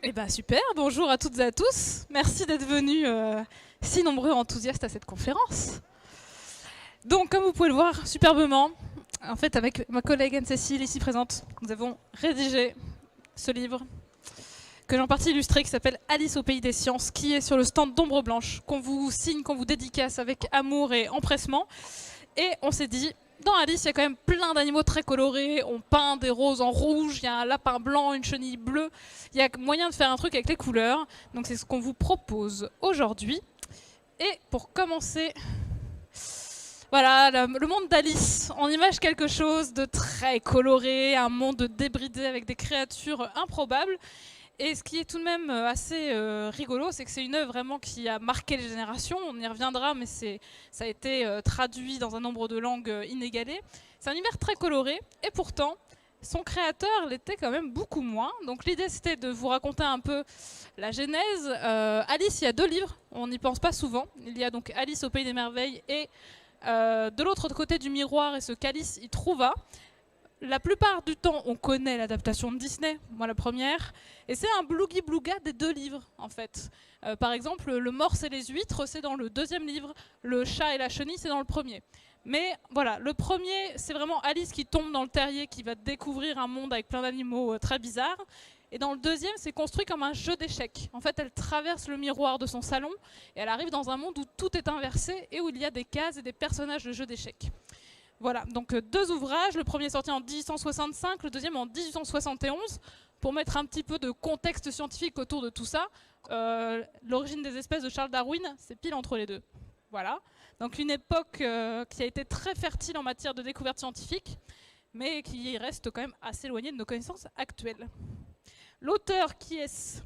Eh ben super, bonjour à toutes et à tous. Merci d'être venus si nombreux enthousiastes à cette conférence. Donc comme vous pouvez le voir superbement, en fait avec ma collègue Anne-Cécile ici présente, nous avons rédigé ce livre que j'ai en partie illustré qui s'appelle Alice au pays des sciences, qui est sur le stand d'Ombre Blanche, qu'on vous signe, qu'on vous dédicace avec amour et empressement. Et on s'est dit, dans Alice, il y a quand même plein d'animaux très colorés. On peint des roses en rouge, il y a un lapin blanc, une chenille bleue. Il y a moyen de faire un truc avec les couleurs. Donc c'est ce qu'on vous propose aujourd'hui. Et pour commencer, voilà, le monde d'Alice. On image quelque chose de très coloré, un monde débridé avec des créatures improbables. Et ce qui est tout de même assez rigolo, c'est que c'est une œuvre vraiment qui a marqué les générations. On y reviendra, mais ça a été traduit dans un nombre de langues inégalé. C'est un univers très coloré, et pourtant, son créateur l'était quand même beaucoup moins. Donc l'idée, c'était de vous raconter un peu la genèse. Alice, il y a deux livres, on n'y pense pas souvent. Il y a donc Alice au pays des merveilles, et de l'autre côté du miroir, et ce qu'Alice y trouva. La plupart du temps, on connaît l'adaptation de Disney, moi la première, et c'est un blougi-blouga des deux livres, en fait. Par exemple, Le Morse et les huîtres, c'est dans le deuxième livre, Le chat et la chenille, c'est dans le premier. Mais voilà, le premier, c'est vraiment Alice qui tombe dans le terrier, qui va découvrir un monde avec plein d'animaux très bizarres. Et dans le deuxième, c'est construit comme un jeu d'échecs. En fait, elle traverse le miroir de son salon, et elle arrive dans un monde où tout est inversé, et où il y a des cases et des personnages de jeux d'échecs. Voilà, donc deux ouvrages, le premier sorti en 1865, le deuxième en 1871. Pour mettre un petit peu de contexte scientifique autour de tout ça, l'origine des espèces de Charles Darwin, c'est pile entre les deux. Voilà, donc une époque qui a été très fertile en matière de découverte scientifique, mais qui reste quand même assez éloignée de nos connaissances actuelles. L'auteur, qui est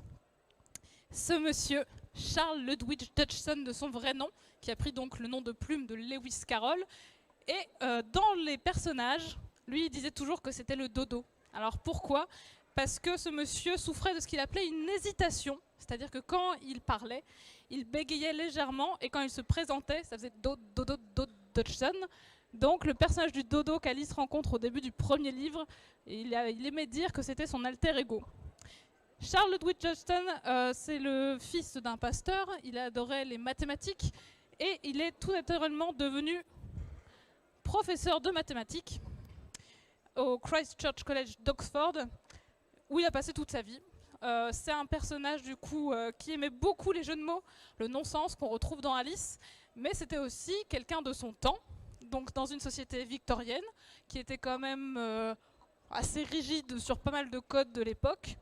ce monsieur Charles Ludwig Dodgson de son vrai nom, qui a pris donc le nom de plume de Lewis Carroll. Et dans les personnages, lui, il disait toujours que c'était le dodo. Alors pourquoi ? Parce que ce monsieur souffrait de ce qu'il appelait une hésitation, c'est-à-dire que quand il parlait, il bégayait légèrement, et quand il se présentait, ça faisait dodo Dodgson. Donc le personnage du dodo qu'Alice rencontre au début du premier livre, il aimait dire que c'était son alter ego. Charles Ludwig Dodgson, c'est le fils d'un pasteur, il adorait les mathématiques, et il est tout naturellement devenu professeur de mathématiques au Christ Church College d'Oxford, où il a passé toute sa vie. C'est un personnage du coup qui aimait beaucoup les jeux de mots, le non-sens qu'on retrouve dans Alice, mais c'était aussi quelqu'un de son temps, donc dans une société victorienne qui était quand même assez rigide sur pas mal de codes de l'époque.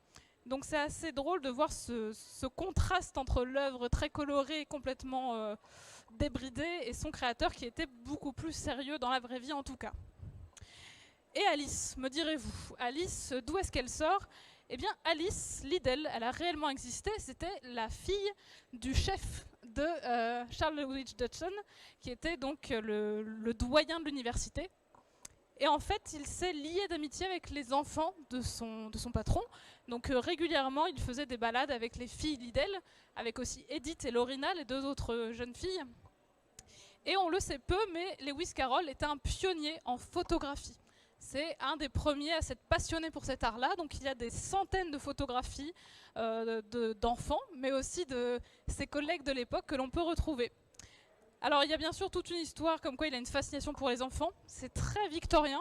Donc c'est assez drôle de voir ce contraste entre l'œuvre très colorée et complètement débridée et son créateur qui était beaucoup plus sérieux dans la vraie vie en tout cas. Et Alice, me direz-vous, Alice, d'où est-ce qu'elle sort ? Eh bien Alice Liddell, elle a réellement existé, c'était la fille du chef de Charles Ludwig Dodgson, qui était donc le doyen de l'université. Et en fait, il s'est lié d'amitié avec les enfants de son patron. Donc régulièrement, il faisait des balades avec les filles Liddell, avec aussi Edith et Lorina, les deux autres jeunes filles. Et on le sait peu, mais Lewis Carroll était un pionnier en photographie. C'est un des premiers à s'être passionné pour cet art-là. Donc il y a des centaines de photographies d'enfants, mais aussi de ses collègues de l'époque que l'on peut retrouver. Alors il y a bien sûr toute une histoire comme quoi il a une fascination pour les enfants. C'est très victorien.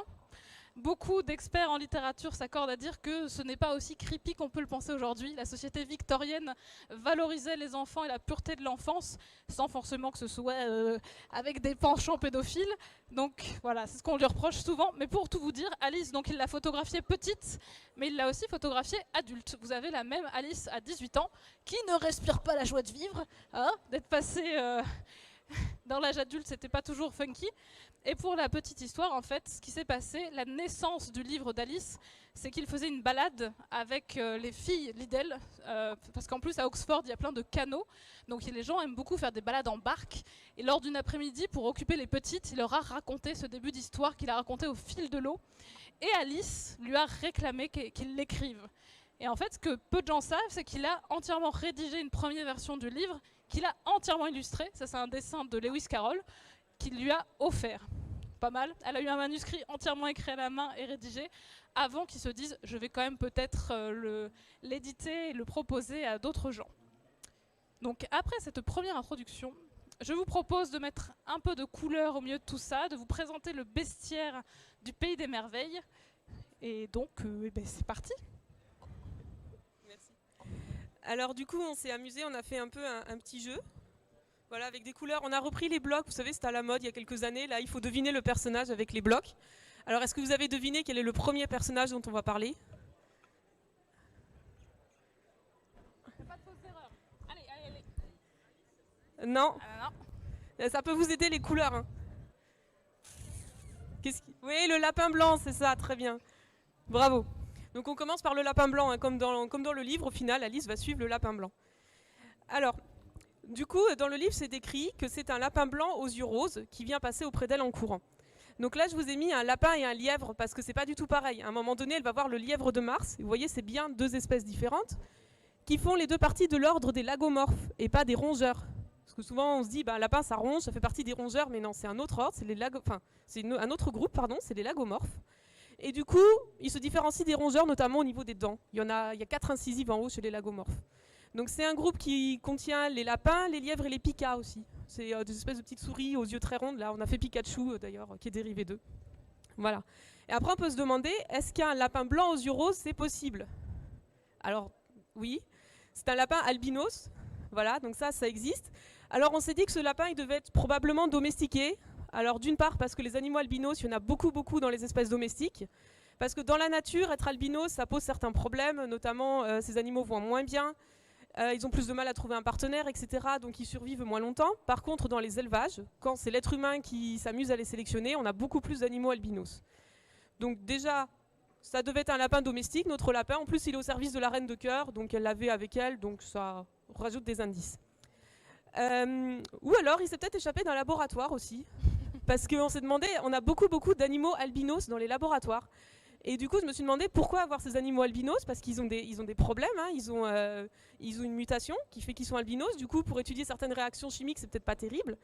Beaucoup d'experts en littérature s'accordent à dire que ce n'est pas aussi creepy qu'on peut le penser aujourd'hui. La société victorienne valorisait les enfants et la pureté de l'enfance, sans forcément que ce soit avec des penchants pédophiles. Donc voilà, c'est ce qu'on lui reproche souvent. Mais pour tout vous dire, Alice, donc il l'a photographiée petite, mais il l'a aussi photographiée adulte. Vous avez la même Alice à 18 ans, qui ne respire pas la joie de vivre, hein, d'être passée... dans l'âge adulte, c'était pas toujours funky. Et pour la petite histoire, en fait, ce qui s'est passé, la naissance du livre d'Alice, c'est qu'il faisait une balade avec les filles Liddell, parce qu'en plus à Oxford, il y a plein de canaux, donc les gens aiment beaucoup faire des balades en barque. Et lors d'une après-midi, pour occuper les petites, il leur a raconté ce début d'histoire qu'il a raconté au fil de l'eau. Et Alice lui a réclamé qu'il l'écrive. Et en fait, ce que peu de gens savent, c'est qu'il a entièrement rédigé une première version du livre, qu'il a entièrement illustré. Ça, c'est un dessin de Lewis Carroll qu'il lui a offert. pas mal. Elle a eu un manuscrit entièrement écrit à la main et rédigé avant qu'ils se disent je vais quand même peut-être l'éditer et le proposer à d'autres gens. Donc après cette première introduction, je vous propose de mettre un peu de couleur au milieu de tout ça, de vous présenter le bestiaire du Pays des Merveilles. Et donc, c'est parti. Merci. Alors du coup, on s'est amusé, on a fait un peu un petit jeu. Voilà, avec des couleurs. On a repris les blocs, vous savez, c'était à la mode il y a quelques années. Là, il faut deviner le personnage avec les blocs. Alors, est-ce que vous avez deviné quel est le premier personnage dont on va parler? Pas de fausse erreur. Allez. Non. Ah, non. Ça peut vous aider les couleurs. Hein. Oui, le lapin blanc, c'est ça, très bien. Bravo. Donc on commence par le lapin blanc, hein, comme dans le livre, au final, Alice va suivre le lapin blanc. Alors, du coup, dans le livre, c'est décrit que c'est un lapin blanc aux yeux roses qui vient passer auprès d'elle en courant. Donc là, je vous ai mis un lapin et un lièvre parce que c'est pas du tout pareil. À un moment donné, elle va voir le lièvre de Mars. Vous voyez, c'est bien deux espèces différentes qui font les deux parties de l'ordre des lagomorphes et pas des rongeurs. Parce que souvent, on se dit, un lapin, ça ronge, ça fait partie des rongeurs, mais non, c'est un autre ordre, c'est un autre groupe, pardon, c'est les lagomorphes. Et du coup, ils se différencient des rongeurs, notamment au niveau des dents. Il y a 4 incisives en haut chez les lagomorphes. Donc c'est un groupe qui contient les lapins, les lièvres et les pikas aussi. C'est des espèces de petites souris aux yeux très rondes. Là, on a fait Pikachu d'ailleurs, qui est dérivé d'eux. Voilà. Et après, on peut se demander, est-ce qu'un lapin blanc aux yeux roses, c'est possible? Alors, oui. C'est un lapin albinos. Voilà, donc ça existe. Alors, on s'est dit que ce lapin, il devait être probablement domestiqué. Alors, d'une part, parce que les animaux albinos, il y en a beaucoup dans les espèces domestiques. Parce que dans la nature, être albinos, ça pose certains problèmes. Notamment, ces animaux voient moins bien. Ils ont plus de mal à trouver un partenaire, etc. Donc ils survivent moins longtemps. Par contre, dans les élevages, quand c'est l'être humain qui s'amuse à les sélectionner, on a beaucoup plus d'animaux albinos. Donc déjà, ça devait être un lapin domestique, notre lapin. En plus, il est au service de la reine de cœur, donc elle l'avait avec elle, donc ça rajoute des indices. Ou alors, il s'est peut-être échappé d'un laboratoire aussi. Parce qu'on s'est demandé, on a beaucoup d'animaux albinos dans les laboratoires. Et du coup, je me suis demandé pourquoi avoir ces animaux albinos, parce qu'ils ont des problèmes, hein. Ils ont une mutation qui fait qu'ils sont albinos. Du coup, pour étudier certaines réactions chimiques, c'est peut-être pas terrible.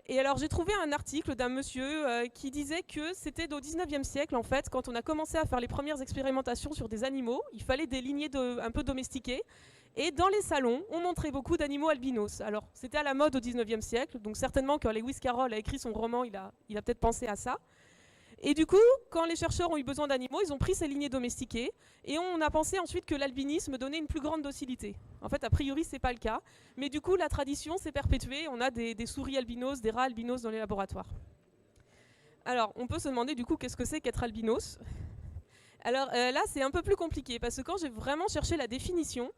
Et alors, j'ai trouvé un article d'un monsieur qui disait que c'était au 19e siècle, en fait, quand on a commencé à faire les premières expérimentations sur des animaux, il fallait des lignées un peu domestiquées. Et dans les salons, on montrait beaucoup d'animaux albinos. Alors, c'était à la mode au 19e siècle, donc certainement quand Lewis Carroll a écrit son roman, il a peut-être pensé à ça. Et du coup, quand les chercheurs ont eu besoin d'animaux, ils ont pris ces lignées domestiquées et on a pensé ensuite que l'albinisme donnait une plus grande docilité. En fait, a priori, c'est pas le cas. Mais du coup, la tradition s'est perpétuée. On a des souris albinos, des rats albinos dans les laboratoires. Alors, on peut se demander du coup, qu'est-ce que c'est qu'être albinos? Alors là, c'est un peu plus compliqué parce que quand j'ai vraiment cherché la définition,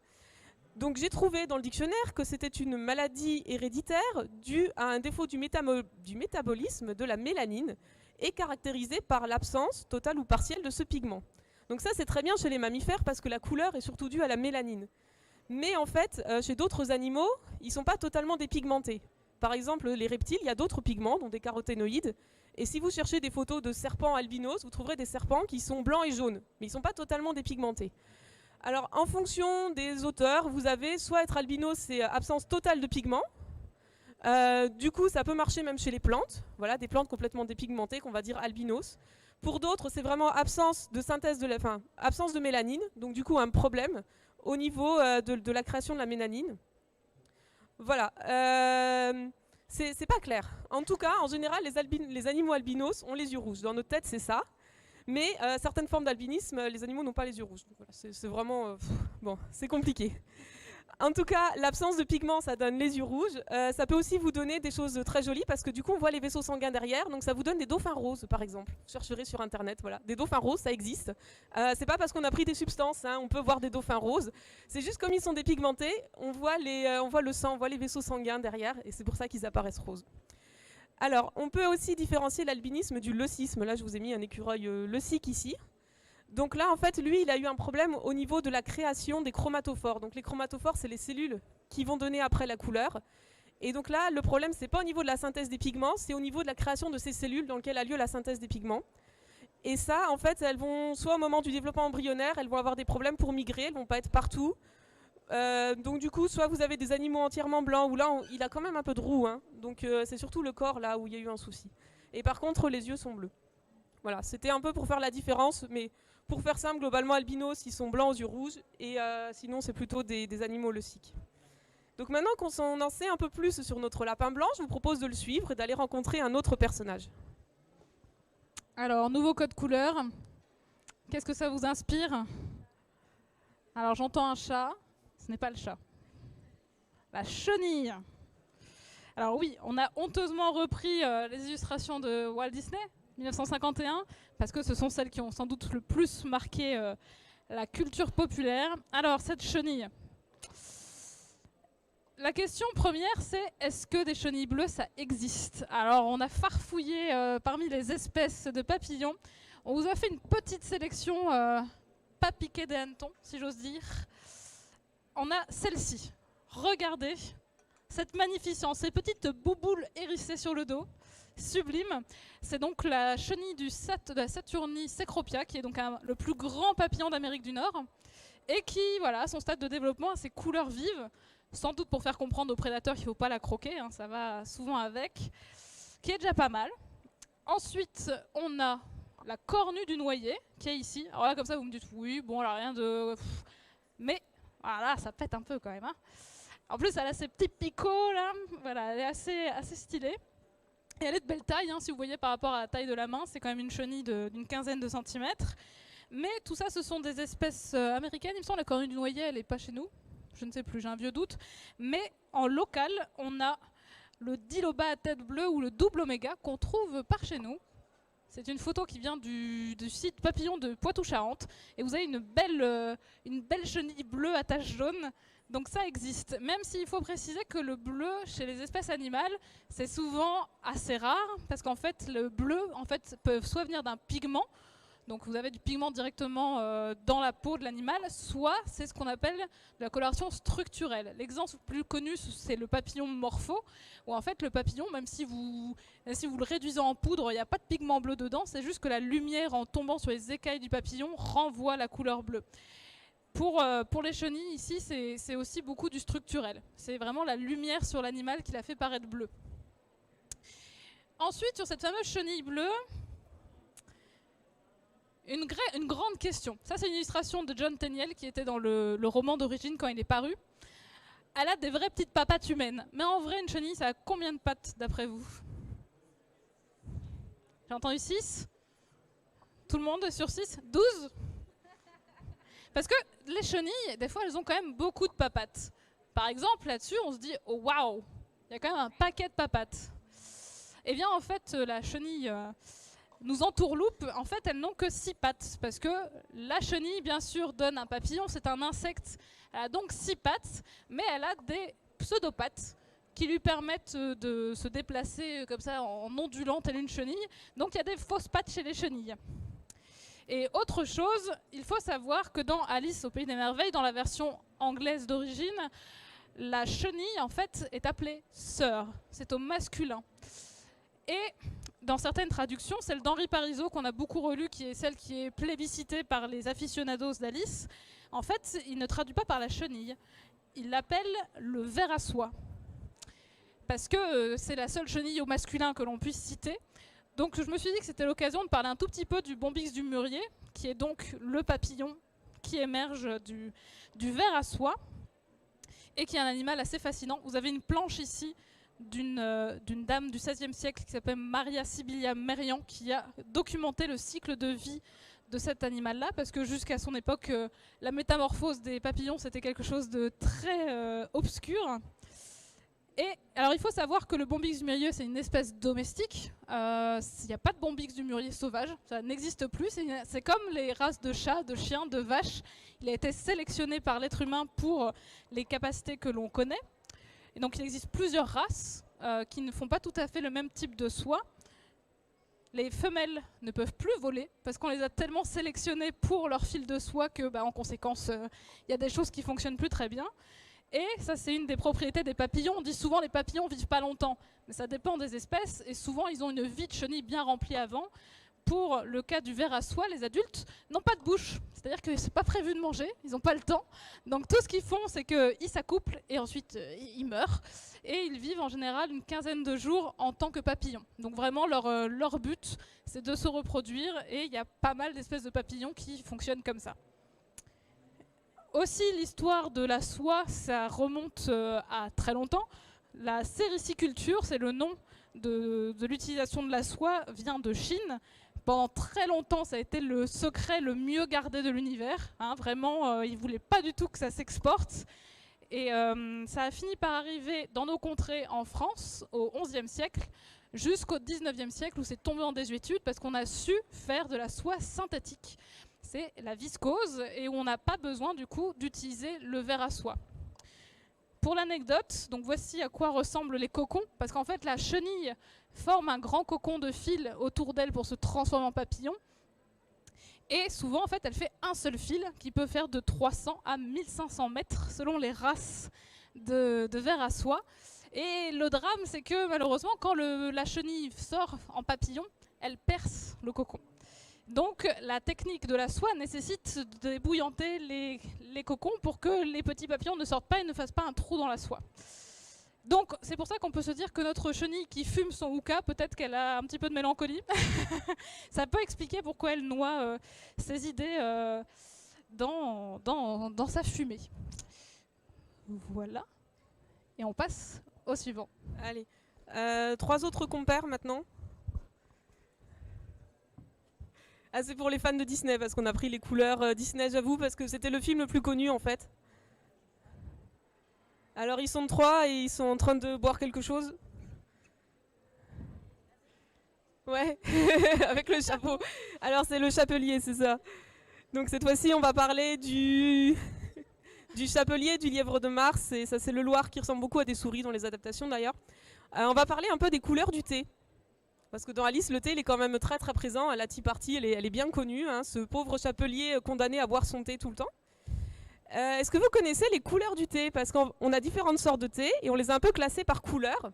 donc j'ai trouvé dans le dictionnaire que c'était une maladie héréditaire due à un défaut du métabolisme de la mélanine et caractérisée par l'absence totale ou partielle de ce pigment. Donc ça c'est très bien chez les mammifères parce que la couleur est surtout due à la mélanine. Mais en fait, chez d'autres animaux, ils ne sont pas totalement dépigmentés. Par exemple, les reptiles, il y a d'autres pigments, dont des caroténoïdes. Et si vous cherchez des photos de serpents albinos, vous trouverez des serpents qui sont blancs et jaunes, mais ils ne sont pas totalement dépigmentés. Alors, en fonction des auteurs, vous avez soit être albinos, c'est absence totale de pigments. Du coup, ça peut marcher même chez les plantes. Voilà, des plantes complètement dépigmentées qu'on va dire albinos. Pour d'autres, c'est vraiment absence de synthèse absence de mélanine. Donc, du coup, un problème au niveau de la création de la mélanine. Voilà. C'est pas clair. En tout cas, en général, les animaux albinos ont les yeux rouges. Dans notre tête, c'est ça. Mais certaines formes d'albinisme, les animaux n'ont pas les yeux rouges. Donc voilà, c'est vraiment... bon, c'est compliqué. En tout cas, l'absence de pigments, ça donne les yeux rouges. Ça peut aussi vous donner des choses très jolies parce que du coup, on voit les vaisseaux sanguins derrière. Donc ça vous donne des dauphins roses, par exemple. Vous chercherez sur Internet, voilà. Des dauphins roses, ça existe. C'est pas parce qu'on a pris des substances, hein, on peut voir des dauphins roses. C'est juste comme ils sont dépigmentés, on voit le sang, on voit les vaisseaux sanguins derrière. Et c'est pour ça qu'ils apparaissent roses. Alors, on peut aussi différencier l'albinisme du leucisme. Là, je vous ai mis un écureuil leucique ici. Donc là, en fait, lui, il a eu un problème au niveau de la création des chromatophores. Donc les chromatophores, c'est les cellules qui vont donner après la couleur. Et donc là, le problème, c'est pas au niveau de la synthèse des pigments, c'est au niveau de la création de ces cellules dans lesquelles a lieu la synthèse des pigments. Et ça, en fait, elles vont, soit au moment du développement embryonnaire, elles vont avoir des problèmes pour migrer, elles vont pas être partout. Donc du coup, soit vous avez des animaux entièrement blancs, ou là, il a quand même un peu de roux, hein. Donc c'est surtout le corps là où il y a eu un souci. et par contre les yeux sont bleus. Voilà, c'était un peu pour faire la différence, mais pour faire simple, globalement, albinos, ils sont blancs aux yeux rouges, et sinon, c'est plutôt des animaux leuciques. Donc maintenant qu'on en sait un peu plus sur notre lapin blanc, je vous propose de le suivre et d'aller rencontrer un autre personnage. Alors, nouveau code couleur. Qu'est-ce que ça vous inspire? Alors, j'entends un chat. Ce n'est pas le chat. La chenille. Alors oui, on a honteusement repris les illustrations de Walt Disney, 1951, parce que ce sont celles qui ont sans doute le plus marqué la culture populaire. Alors, cette chenille. La question première, c'est est-ce que des chenilles bleues, ça existe? Alors, on a farfouillé parmi les espèces de papillons. On vous a fait une petite sélection, pas piquée des hannetons, si j'ose dire. On a celle-ci. Regardez cette magnificence, ces petites bouboules hérissées sur le dos. Sublime. C'est donc la chenille de la Saturnie cecropia, qui est donc le plus grand papillon d'Amérique du Nord, et qui, voilà, à son stade de développement, a ses couleurs vives, sans doute pour faire comprendre aux prédateurs qu'il ne faut pas la croquer, hein, ça va souvent avec, qui est déjà pas mal. Ensuite, on a la cornue du noyer, qui est ici. Alors là, comme ça, vous me dites, oui, bon, là, rien de... Mais, voilà, ça pète un peu quand même. Hein. En plus, elle a ses petits picots, là, voilà, elle est assez stylée. Et elle est de belle taille, hein, si vous voyez par rapport à la taille de la main, c'est quand même une chenille d'une quinzaine de centimètres. Mais tout ça, ce sont des espèces américaines. Il me semble que la cornue du noyer, elle n'est pas chez nous. Je ne sais plus, j'ai un vieux doute. Mais en local, on a le diloba à tête bleue ou le double oméga qu'on trouve par chez nous. C'est une photo qui vient du site Papillon de Poitou-Charentes. Et vous avez une belle chenille bleue à taches jaunes. Donc ça existe. Même s'il faut préciser que le bleu chez les espèces animales, c'est souvent assez rare. Parce qu'en fait, le bleu peut soit venir d'un pigment. Donc vous avez du pigment directement dans la peau de l'animal, soit c'est ce qu'on appelle de la coloration structurelle. L'exemple le plus connu, c'est le papillon morpho, où en fait le papillon, même si vous le réduisez en poudre, il n'y a pas de pigment bleu dedans, c'est juste que la lumière en tombant sur les écailles du papillon renvoie la couleur bleue. Pour les chenilles, ici, c'est aussi beaucoup du structurel. C'est vraiment la lumière sur l'animal qui la fait paraître bleue. Ensuite, sur cette fameuse chenille bleue, une grande question. Ça, c'est une illustration de John Tenniel qui était dans le roman d'origine quand il est paru. Elle a des vraies petites papates humaines. Mais en vrai, une chenille, ça a combien de pattes d'après vous? J'ai entendu 6. Tout le monde est sur 6? 12? Parce que les chenilles, des fois, elles ont quand même beaucoup de papates. Par exemple, là-dessus, on se dit « Oh, waouh !» Il y a quand même un paquet de papates. Eh bien, en fait, la chenille... nous entourloupe, en fait, elles n'ont que 6 pattes, parce que la chenille, bien sûr, donne un papillon, c'est un insecte, elle a donc 6 pattes, mais elle a des pseudopattes qui lui permettent de se déplacer comme ça en ondulant telle une chenille, donc il y a des fausses pattes chez les chenilles. Et autre chose, il faut savoir que dans Alice au Pays des Merveilles, dans la version anglaise d'origine, la chenille, en fait, est appelée sœur, c'est au masculin. Et dans certaines traductions, celle d'Henri Parizeau qu'on a beaucoup relue, qui est celle qui est plébiscitée par les aficionados d'Alice, en fait, il ne traduit pas par la chenille, il l'appelle le ver à soie. Parce que c'est la seule chenille au masculin que l'on puisse citer. Donc je me suis dit que c'était l'occasion de parler un tout petit peu du Bombyx du mûrier, qui est donc le papillon qui émerge du ver à soie, et qui est un animal assez fascinant. Vous avez une planche ici, d'une dame du XVIe siècle qui s'appelle Maria Sibylla Merian, qui a documenté le cycle de vie de cet animal-là, parce que jusqu'à son époque, la métamorphose des papillons, c'était quelque chose de très obscur. Et alors, il faut savoir que le Bombyx du mûrier, c'est une espèce domestique. Il n'y a pas de Bombyx du mûrier sauvage, ça n'existe plus. C'est comme les races de chats, de chiens, de vaches. Il a été sélectionné par l'être humain pour les capacités que l'on connaît. Et donc il existe plusieurs races qui ne font pas tout à fait le même type de soie. Les femelles ne peuvent plus voler parce qu'on les a tellement sélectionnées pour leur fil de soie que, en conséquence, il y a des choses qui ne fonctionnent plus très bien. Et ça, c'est une des propriétés des papillons. On dit souvent que les papillons ne vivent pas longtemps, mais ça dépend des espèces. Et souvent, ils ont une vie de chenille bien remplie avant pour le cas du ver à soie, les adultes n'ont pas de bouche. C'est-à-dire que c'est pas prévu de manger, ils n'ont pas le temps. Donc tout ce qu'ils font, c'est qu'ils s'accouplent et ensuite ils meurent. Et ils vivent en général une quinzaine de jours en tant que papillons. Donc vraiment leur but, c'est de se reproduire et il y a pas mal d'espèces de papillons qui fonctionnent comme ça. Aussi, l'histoire de la soie, ça remonte à très longtemps. La sériciculture, c'est le nom de l'utilisation de la soie, vient de Chine. Pendant très longtemps, ça a été le secret le mieux gardé de l'univers. Vraiment, ils ne voulaient pas du tout que ça s'exporte. Et ça a fini par arriver dans nos contrées en France au XIe siècle, jusqu'au XIXe siècle où c'est tombé en désuétude parce qu'on a su faire de la soie synthétique. C'est la viscose et où on n'a pas besoin du coup d'utiliser le ver à soie. Pour l'anecdote, donc voici à quoi ressemblent les cocons, parce qu'en fait la chenille forme un grand cocon de fil autour d'elle pour se transformer en papillon. Et souvent, en fait, elle fait un seul fil qui peut faire de 300 à 1500 mètres selon les races de ver à soie. Et le drame, c'est que malheureusement, quand la chenille sort en papillon, elle perce le cocon. Donc la technique de la soie nécessite de débouillanter les cocons pour que les petits papillons ne sortent pas et ne fassent pas un trou dans la soie. Donc c'est pour ça qu'on peut se dire que notre chenille qui fume son hookah, peut-être qu'elle a un petit peu de mélancolie. Ça peut expliquer pourquoi elle noie ses idées dans sa fumée. Voilà. Et on passe au suivant. Allez, 3 autres compères maintenant. Ah, c'est pour les fans de Disney, parce qu'on a pris les couleurs Disney, j'avoue, parce que c'était le film le plus connu en fait. Alors ils sont 3 et ils sont en train de boire quelque chose. Ouais, avec le chapeau. Alors c'est le chapelier, c'est ça. Donc cette fois-ci on va parler du chapelier, du lièvre de Mars, et ça c'est le Loir qui ressemble beaucoup à des souris dans les adaptations d'ailleurs. On va parler un peu des couleurs du thé. Parce que dans Alice, le thé, il est quand même très très présent. La Tea Party, elle est bien connue. Hein, ce pauvre chapelier condamné à boire son thé tout le temps. Est-ce que vous connaissez les couleurs du thé? Parce qu'on a différentes sortes de thé et on les a un peu classées par couleur.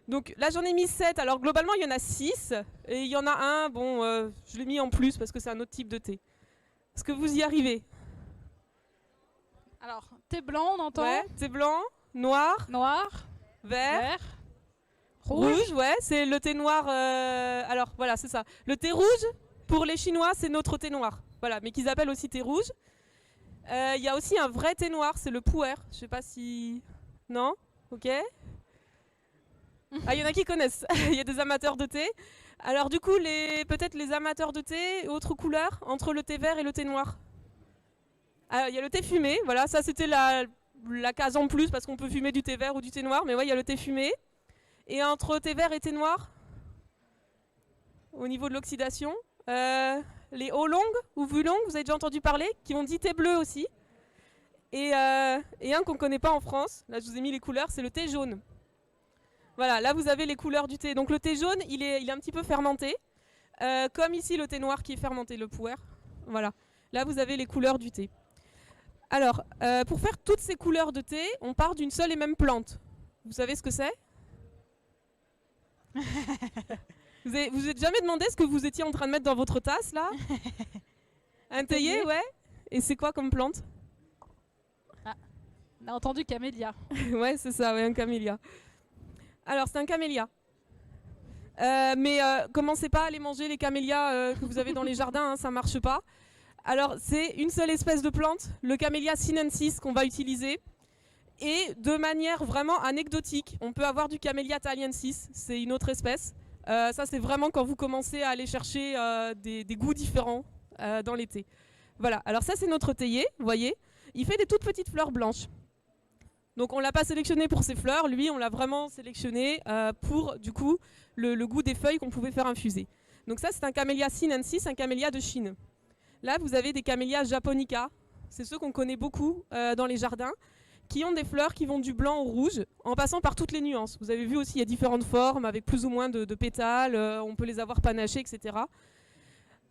Donc là, j'en ai mis 7. Alors globalement, il y en a 6. Et il y en a un, bon, je l'ai mis en plus parce que c'est un autre type de thé. Est-ce que vous y arrivez? Alors, thé blanc, on entend. Ouais, thé blanc, noir, vert. Rouge, ouais, c'est le thé noir. Alors voilà, c'est ça. Le thé rouge, pour les Chinois, c'est notre thé noir. Voilà, mais qu'ils appellent aussi thé rouge. Il y a aussi un vrai thé noir, c'est le pu'er. Je sais pas si. Non? Ok. Ah, il y en a qui connaissent. Il y a des amateurs de thé. Alors du coup, peut-être les amateurs de thé, autre couleur entre le thé vert et le thé noir. Il y a le thé fumé, voilà, ça c'était la case en plus parce qu'on peut fumer du thé vert ou du thé noir, mais ouais, il y a le thé fumé. Et entre thé vert et thé noir, au niveau de l'oxydation, les oolong ou wulong, vous avez déjà entendu parler, qui ont dit thé bleu aussi. Et un qu'on ne connaît pas en France, là je vous ai mis les couleurs, c'est le thé jaune. Voilà, là vous avez les couleurs du thé. Donc le thé jaune, il est un petit peu fermenté, comme ici le thé noir qui est fermenté, le pu'er. Voilà, là vous avez les couleurs du thé. Alors, pour faire toutes ces couleurs de thé, on part d'une seule et même plante. Vous savez ce que c'est ? Vous êtes jamais demandé ce que vous étiez en train de mettre dans votre tasse là? Un théier, ouais. Et c'est quoi comme plante? Ah, on a entendu camélia. Ouais, c'est ça, ouais, un camélia. Alors c'est un camélia. Mais commencez pas à aller manger les camélias que vous avez dans les jardins, hein, ça marche pas. Alors c'est une seule espèce de plante, le camélia sinensis qu'on va utiliser. Et de manière vraiment anecdotique, on peut avoir du camélia thaliensis, c'est une autre espèce. Ça c'est vraiment quand vous commencez à aller chercher des goûts différents dans les thés. Voilà, alors ça c'est notre théier, vous voyez. Il fait des toutes petites fleurs blanches. Donc on ne l'a pas sélectionné pour ses fleurs, lui on l'a vraiment sélectionné pour du coup le goût des feuilles qu'on pouvait faire infuser. Donc ça c'est un camélia sinensis, un camélia de Chine. Là vous avez des camélias japonica, c'est ceux qu'on connaît beaucoup dans les jardins, qui ont des fleurs qui vont du blanc au rouge, en passant par toutes les nuances. Vous avez vu aussi, il y a différentes formes, avec plus ou moins de pétales, on peut les avoir panachés, etc.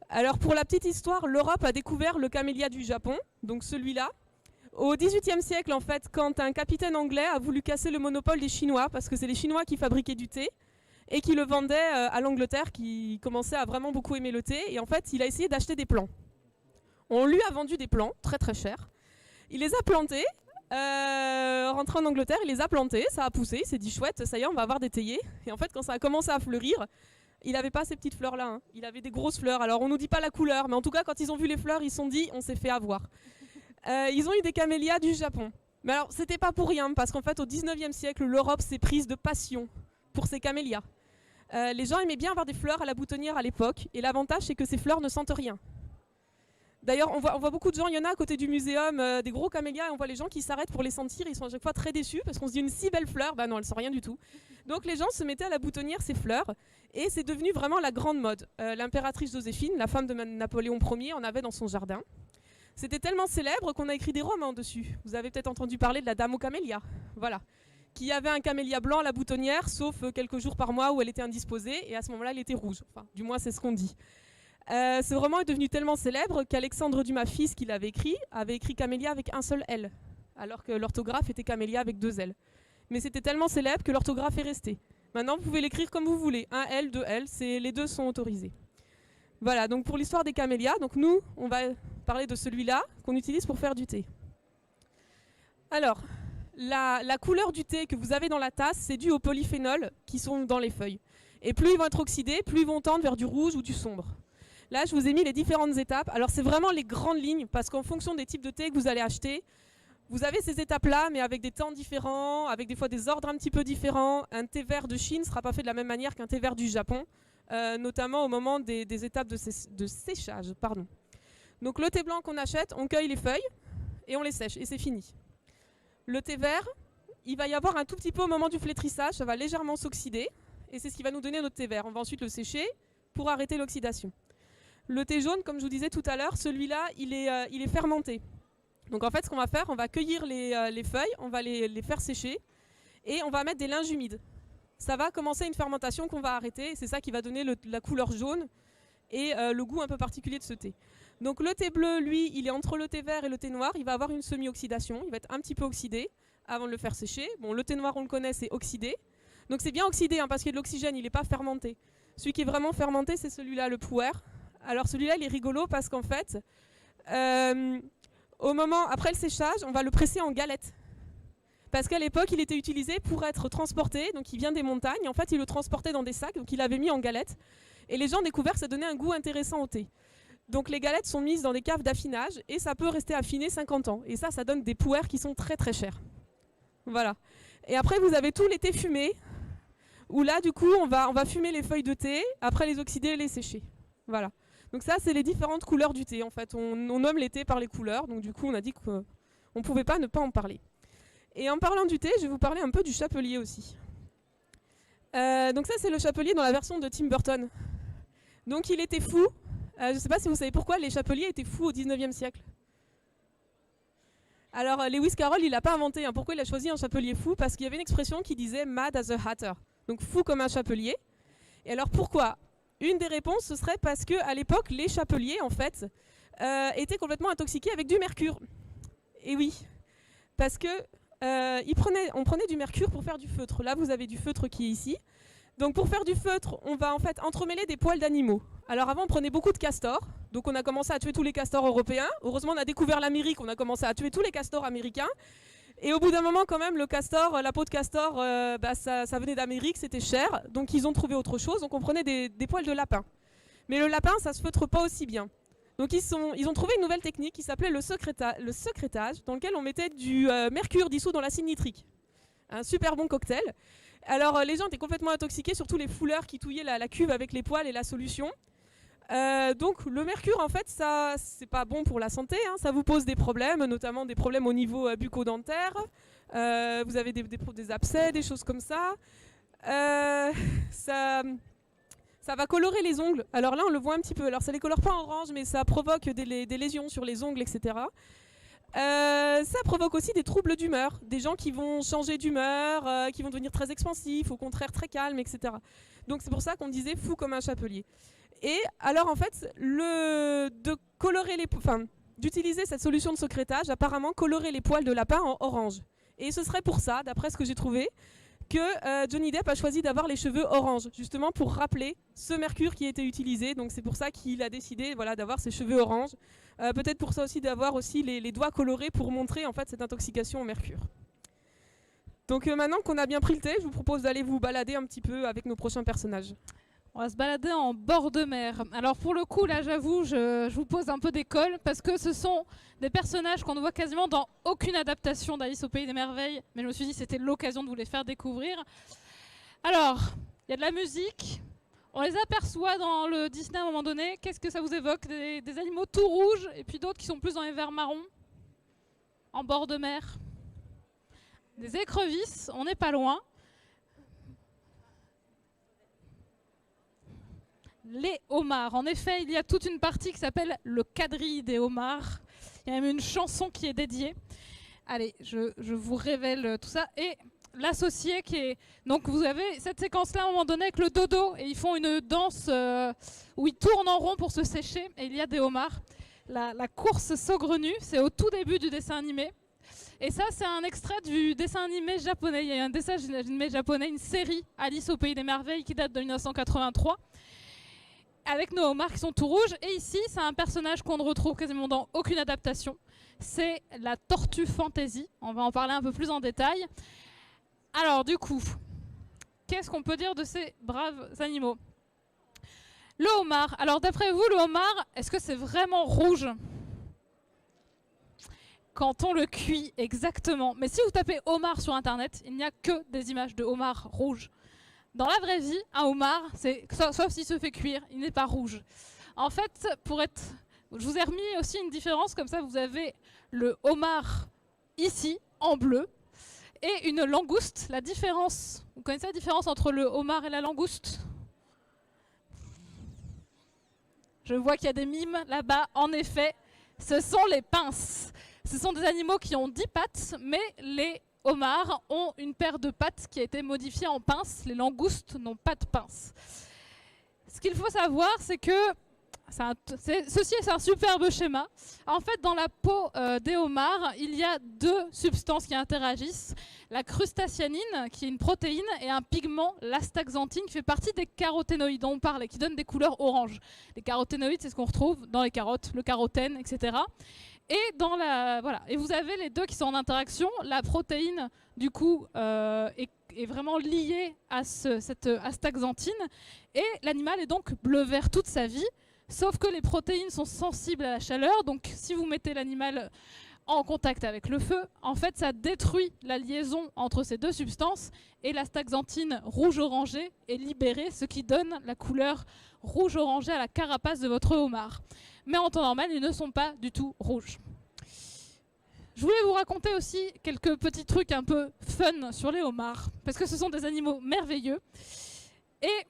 Alors pour la petite histoire, l'Europe a découvert le camélia du Japon, donc celui-là, au XVIIIe siècle, en fait, quand un capitaine anglais a voulu casser le monopole des Chinois, parce que c'est les Chinois qui fabriquaient du thé, et qui le vendait à l'Angleterre, qui commençait à vraiment beaucoup aimer le thé. Et en fait, il a essayé d'acheter des plants. On lui a vendu des plants, très très chers. Il les a plantés, rentré en Angleterre, il les a plantés, ça a poussé, il s'est dit chouette, ça y est, on va avoir des théiers. Et en fait, quand ça a commencé à fleurir, il n'avait pas ces petites fleurs-là, hein. Il avait des grosses fleurs. Alors on nous dit pas la couleur, mais en tout cas, quand ils ont vu les fleurs, ils se sont dit, on s'est fait avoir. Ils ont eu des camélias du Japon. Mais alors, c'était pas pour rien, parce qu'en fait, au 19e siècle, l'Europe s'est prise de passion pour ces camélias. Les gens aimaient bien avoir des fleurs à la boutonnière à l'époque, et l'avantage, c'est que ces fleurs ne sentent rien. D'ailleurs, on voit beaucoup de gens, il y en a à côté du muséum, des gros camélias, et on voit les gens qui s'arrêtent pour les sentir, ils sont à chaque fois très déçus, parce qu'on se dit une si belle fleur, bah non, elle sent rien du tout. Donc les gens se mettaient à la boutonnière ces fleurs, et c'est devenu vraiment la grande mode. L'impératrice Joséphine, la femme de Napoléon Ier, en avait dans son jardin. C'était tellement célèbre qu'on a écrit des romans dessus. Vous avez peut-être entendu parler de la Dame aux camélias, voilà. Qui avait un camélia blanc à la boutonnière, sauf quelques jours par mois où elle était indisposée, et à ce moment-là, elle était rouge. Enfin, du moins, c'est ce qu'on dit. Ce roman est devenu tellement célèbre qu'Alexandre Dumas fils, qui l'avait écrit Camélia avec un seul L, alors que l'orthographe était Camélia avec 2 L. Mais c'était tellement célèbre que l'orthographe est restée. Maintenant, vous pouvez l'écrire comme vous voulez, un L, 2 L, les deux sont autorisés. Voilà, donc pour l'histoire des camélias, donc nous, on va parler de celui-là qu'on utilise pour faire du thé. Alors, la couleur du thé que vous avez dans la tasse, c'est dû aux polyphénols qui sont dans les feuilles. Et plus ils vont être oxydés, plus ils vont tendre vers du rouge ou du sombre. Là, je vous ai mis les différentes étapes. Alors, c'est vraiment les grandes lignes, parce qu'en fonction des types de thé que vous allez acheter, vous avez ces étapes-là, mais avec des temps différents, avec des fois des ordres un petit peu différents. Un thé vert de Chine ne sera pas fait de la même manière qu'un thé vert du Japon, notamment au moment des étapes de séchage. Pardon. Donc, le thé blanc qu'on achète, on cueille les feuilles et on les sèche, et c'est fini. Le thé vert, il va y avoir un tout petit peu au moment du flétrissage, ça va légèrement s'oxyder, et c'est ce qui va nous donner notre thé vert. On va ensuite le sécher pour arrêter l'oxydation. Le thé jaune, comme je vous disais tout à l'heure, celui-là, il est fermenté. Donc en fait, ce qu'on va faire, on va cueillir les feuilles, on va les faire sécher, et on va mettre des linges humides. Ça va commencer une fermentation qu'on va arrêter, et c'est ça qui va donner la couleur jaune et le goût un peu particulier de ce thé. Donc le thé bleu, lui, il est entre le thé vert et le thé noir, il va avoir une semi-oxydation, il va être un petit peu oxydé avant de le faire sécher. Bon, le thé noir, on le connaît, c'est oxydé. Donc c'est bien oxydé, hein, parce qu'il y a de l'oxygène, il n'est pas fermenté. Celui qui est vraiment fermenté, c'est celui-là, le pu'er. Alors celui-là, il est rigolo parce qu'en fait, après le séchage, on va le presser en galette. Parce qu'à l'époque, il était utilisé pour être transporté, donc il vient des montagnes. En fait, il le transportait dans des sacs, donc il l'avait mis en galette. Et les gens ont découvert que ça donnait un goût intéressant au thé. Donc les galettes sont mises dans des caves d'affinage et ça peut rester affiné 50 ans. Et ça donne des pu'ers qui sont très très chers. Voilà. Et après, vous avez tous les thés fumés, où là, du coup, on va fumer les feuilles de thé, après les oxyder et les sécher. Voilà. Donc ça, c'est les différentes couleurs du thé. En fait, on nomme les thés par les couleurs. Donc du coup, on a dit qu'on ne pouvait pas ne pas en parler. Et en parlant du thé, je vais vous parler un peu du chapelier aussi. Donc ça, c'est le chapelier dans la version de Tim Burton. Donc il était fou. Je ne sais pas si vous savez pourquoi les chapeliers étaient fous au 19e siècle. Alors Lewis Carroll, il n'a pas inventé. Hein. Pourquoi il a choisi un chapelier fou? Parce qu'il y avait une expression qui disait « mad as a hatter ». Donc fou comme un chapelier. Et alors pourquoi? Une des réponses, ce serait parce qu'à l'époque, les chapeliers, en fait, étaient complètement intoxiqués avec du mercure. Et oui, parce que on prenait du mercure pour faire du feutre. Là, vous avez du feutre qui est ici. Donc pour faire du feutre, on va en fait entremêler des poils d'animaux. Alors avant, on prenait beaucoup de castors. Donc on a commencé à tuer tous les castors européens. Heureusement, on a découvert l'Amérique, on a commencé à tuer tous les castors américains. Et au bout d'un moment, quand même, le castor, la peau de castor, ça venait d'Amérique, c'était cher. Donc ils ont trouvé autre chose. Donc on prenait des poils de lapin. Mais le lapin, ça se feutre pas aussi bien. Donc ils ont trouvé une nouvelle technique qui s'appelait le secrétage, dans lequel on mettait du mercure dissous dans l'acide nitrique. Un super bon cocktail. Alors les gens étaient complètement intoxiqués, surtout les fouleurs qui touillaient la cuve avec les poils et la solution. Donc le mercure, en fait, ça c'est pas bon pour la santé, hein, ça vous pose des problèmes, notamment des problèmes au niveau bucco-dentaire. Vous avez des abcès, des choses comme ça. Ça va colorer les ongles. Alors là, on le voit un petit peu. Alors ça les colore pas en orange, mais ça provoque des lésions sur les ongles, etc. Ça provoque aussi des troubles d'humeur, des gens qui vont changer d'humeur, qui vont devenir très expansifs, au contraire très calmes, etc. Donc c'est pour ça qu'on disait fou comme un chapelier. Et alors en fait, d'utiliser cette solution de secrétage, apparemment colorer les poils de lapin en orange. Et ce serait pour ça, d'après ce que j'ai trouvé, que Johnny Depp a choisi d'avoir les cheveux orange, justement pour rappeler ce mercure qui était utilisé. Donc c'est pour ça qu'il a décidé d'avoir ses cheveux orange. Peut-être pour ça aussi d'avoir aussi les doigts colorés pour montrer en fait cette intoxication au mercure. Donc maintenant qu'on a bien pris le thé, je vous propose d'aller vous balader un petit peu avec nos prochains personnages. On va se balader en bord de mer. Alors pour le coup, là j'avoue, je vous pose un peu d'école parce que ce sont des personnages qu'on ne voit quasiment dans aucune adaptation d'Alice au Pays des Merveilles. Mais je me suis dit que c'était l'occasion de vous les faire découvrir. Alors, il y a de la musique. On les aperçoit dans le Disney à un moment donné. Qu'est-ce que ça vous évoque? Des animaux tout rouges et puis d'autres qui sont plus dans les verts marrons. En bord de mer. Des écrevisses, on n'est pas loin. Les homards. En effet, il y a toute une partie qui s'appelle le quadrille des homards. Il y a même une chanson qui est dédiée. Allez, je vous révèle tout ça. Et l'associé qui est... Donc vous avez cette séquence-là à un moment donné avec le dodo. Et ils font une danse où ils tournent en rond pour se sécher. Et il y a des homards. La course saugrenue, c'est au tout début du dessin animé. Et ça, c'est un extrait du dessin animé japonais. Il y a un dessin animé japonais, une série Alice au Pays des Merveilles qui date de 1983. Avec nos homards qui sont tout rouges. Et ici, c'est un personnage qu'on ne retrouve quasiment dans aucune adaptation. C'est la tortue Fantasy. On va en parler un peu plus en détail. Alors, du coup, qu'est-ce qu'on peut dire de ces braves animaux? Le homard. Alors, d'après vous, le homard, est-ce que c'est vraiment rouge? Quand on le cuit, exactement. Mais si vous tapez homard sur Internet, il n'y a que des images de homards rouges. Dans la vraie vie, un homard, sauf s'il se fait cuire, il n'est pas rouge. En fait, je vous ai remis aussi une différence, comme ça vous avez le homard ici, en bleu, et une langouste. La différence, vous connaissez la différence entre le homard et la langouste? Je vois qu'il y a des mimes là-bas. En effet, ce sont les pinces. Ce sont des animaux qui ont 10 pattes, mais les homards ont une paire de pattes qui a été modifiée en pince. Les langoustes n'ont pas de pince. Ce qu'il faut savoir, c'est que ceci est un superbe schéma. En fait, dans la peau des homards, il y a deux substances qui interagissent. La crustacyanine, qui est une protéine, et un pigment, l'astaxanthine, qui fait partie des caroténoïdes dont on parle et qui donne des couleurs orange. Les caroténoïdes, c'est ce qu'on retrouve dans les carottes, le carotène, etc. Et vous avez les deux qui sont en interaction. La protéine, du coup, est vraiment liée à cette astaxanthine. Et l'animal est donc bleu-vert toute sa vie. Sauf que les protéines sont sensibles à la chaleur. Donc, si vous mettez l'animal en contact avec le feu, en fait, ça détruit la liaison entre ces deux substances. Et l'astaxanthine rouge-orangé est libérée, ce qui donne la couleur rouge-orangé à la carapace de votre homard. Mais en temps normal, ils ne sont pas du tout rouges. Je voulais vous raconter aussi quelques petits trucs un peu fun sur les homards, parce que ce sont des animaux merveilleux. Et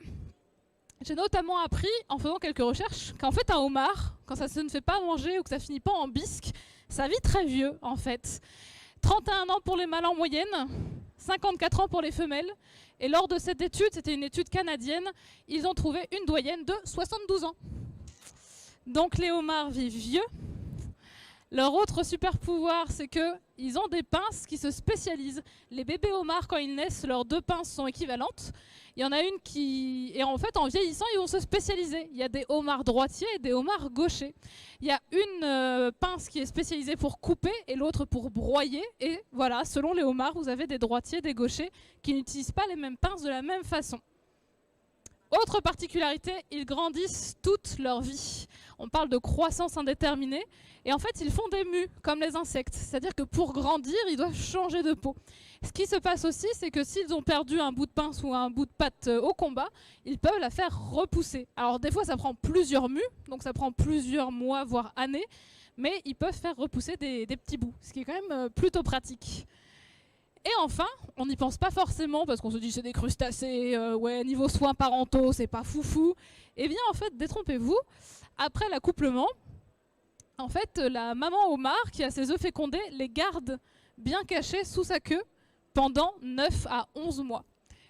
j'ai notamment appris, en faisant quelques recherches, qu'en fait un homard, quand ça ne se fait pas manger ou que ça finit pas en bisque, ça vit très vieux en fait. 31 ans pour les mâles en moyenne, 54 ans pour les femelles. Et lors de cette étude, c'était une étude canadienne, ils ont trouvé une doyenne de 72 ans. Donc les homards vivent vieux. Leur autre super pouvoir, c'est qu'ils ont des pinces qui se spécialisent. Les bébés homards, quand ils naissent, leurs deux pinces sont équivalentes. Il y en a une qui... Et en fait, en vieillissant, ils vont se spécialiser. Il y a des homards droitiers et des homards gauchers. Il y a une pince qui est spécialisée pour couper et l'autre pour broyer. Et voilà, selon les homards, vous avez des droitiers, des gauchers qui n'utilisent pas les mêmes pinces de la même façon. Autre particularité, ils grandissent toute leur vie. On parle de croissance indéterminée. Et en fait, ils font des mues, comme les insectes. C'est-à-dire que pour grandir, ils doivent changer de peau. Ce qui se passe aussi, c'est que s'ils ont perdu un bout de pince ou un bout de patte au combat, ils peuvent la faire repousser. Alors des fois, ça prend plusieurs mues, donc ça prend plusieurs mois, voire années. Mais ils peuvent faire repousser des petits bouts, ce qui est quand même plutôt pratique. Et enfin, on n'y pense pas forcément parce qu'on se dit c'est des crustacés, ouais, niveau soins parentaux, c'est pas foufou. Eh bien, en fait, détrompez-vous, après l'accouplement, en fait, la maman homard qui a ses œufs fécondés les garde bien cachés sous sa queue pendant 9 à 11 mois.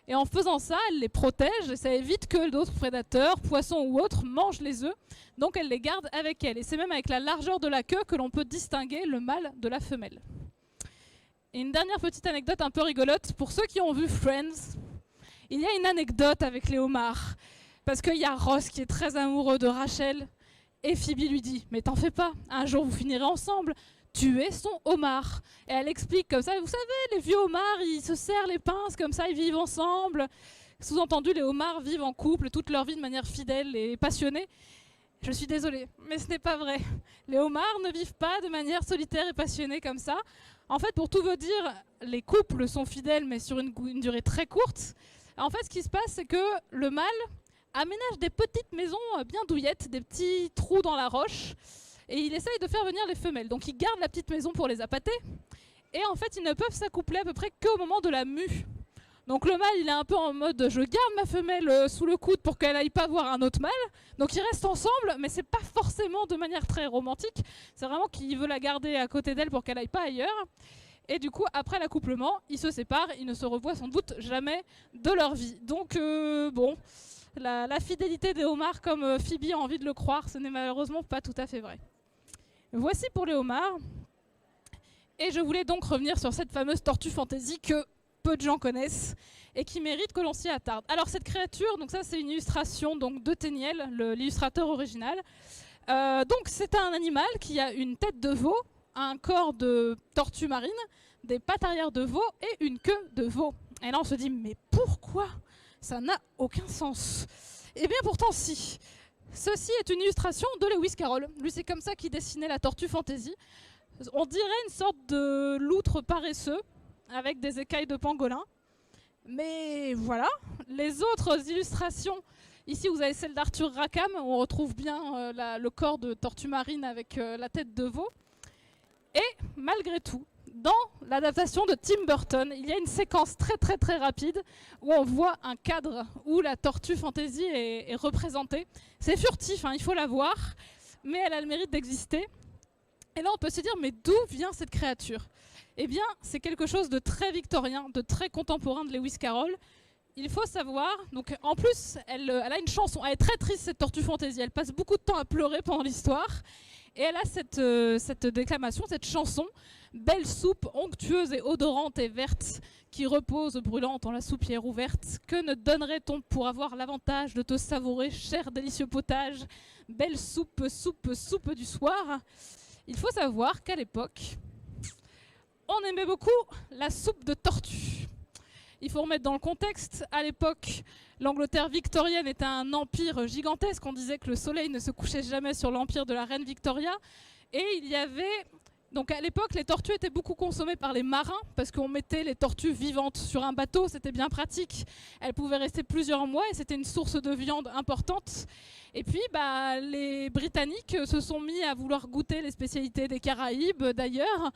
Et en faisant ça, elle les protège et ça évite que d'autres prédateurs, poissons ou autres, mangent les œufs. Donc elle les garde avec elle. Et c'est même avec la largeur de la queue que l'on peut distinguer le mâle de la femelle. Et une dernière petite anecdote un peu rigolote, pour ceux qui ont vu Friends, il y a une anecdote avec les homards. Parce qu'il y a Ross qui est très amoureux de Rachel, et Phoebe lui dit « Mais t'en fais pas, un jour vous finirez ensemble, tu es son homard ». Et elle explique comme ça, vous savez, les vieux homards, ils se serrent les pinces, comme ça ils vivent ensemble. Sous-entendu, les homards vivent en couple toute leur vie de manière fidèle et passionnée. Je suis désolée, mais ce n'est pas vrai. Les homards ne vivent pas de manière solitaire et passionnée comme ça. En fait, pour tout vous dire, les couples sont fidèles, mais sur une durée très courte. En fait, ce qui se passe, c'est que le mâle aménage des petites maisons bien douillettes, des petits trous dans la roche, et il essaye de faire venir les femelles. Donc il garde la petite maison pour les appâter, et en fait, ils ne peuvent s'accoupler à peu près qu'au moment de la mue. Donc le mâle, il est un peu en mode je garde ma femelle sous le coude pour qu'elle n'aille pas voir un autre mâle. Donc ils restent ensemble, mais c'est pas forcément de manière très romantique. C'est vraiment qu'il veut la garder à côté d'elle pour qu'elle n'aille pas ailleurs. Et du coup, après l'accouplement, ils se séparent, ils ne se revoient sans doute jamais de leur vie. Donc bon, la fidélité des homards comme Phoebe a envie de le croire, ce n'est malheureusement pas tout à fait vrai. Voici pour les homards. Et je voulais donc revenir sur cette fameuse tortue fantaisie que peu de gens connaissent et qui mérite que l'on s'y attarde. Alors cette créature, donc ça c'est une illustration donc, de Téniel, l'illustrateur original. Donc c'est un animal qui a une tête de veau, un corps de tortue marine, des pattes arrière de veau et une queue de veau. Et là on se dit mais pourquoi? Ça n'a aucun sens. Et bien pourtant si. Ceci est une illustration de Lewis Carroll. Lui c'est comme ça qu'il dessinait la tortue fantaisie. On dirait une sorte de loutre paresseux avec des écailles de pangolin. Mais voilà, les autres illustrations, ici vous avez celle d'Arthur Rackham, où on retrouve bien le corps de tortue marine avec la tête de veau. Et malgré tout, dans l'adaptation de Tim Burton, il y a une séquence très rapide où on voit un cadre où la tortue fantaisie est représentée. C'est furtif, hein, il faut la voir, mais elle a le mérite d'exister. Et là on peut se dire, mais d'où vient cette créature ? Eh bien, c'est quelque chose de très victorien, de très contemporain de Lewis Carroll. Il faut savoir, donc en plus, elle a une chanson, elle est très triste cette tortue fantaisie, elle passe beaucoup de temps à pleurer pendant l'histoire, et elle a cette déclamation, cette chanson, « Belle soupe, onctueuse et odorante et verte, qui repose brûlante en la soupière ouverte, que ne donnerait-on pour avoir l'avantage de te savourer, cher délicieux potage, belle soupe, soupe, soupe du soir ». Il faut savoir qu'à l'époque, on aimait beaucoup la soupe de tortue. Il faut remettre dans le contexte, à l'époque, l'Angleterre victorienne était un empire gigantesque. On disait que le soleil ne se couchait jamais sur l'empire de la reine Victoria. Et il y avait... Donc à l'époque, les tortues étaient beaucoup consommées par les marins parce qu'on mettait les tortues vivantes sur un bateau, c'était bien pratique. Elles pouvaient rester plusieurs mois et c'était une source de viande importante. Et puis les Britanniques se sont mis à vouloir goûter les spécialités des Caraïbes d'ailleurs.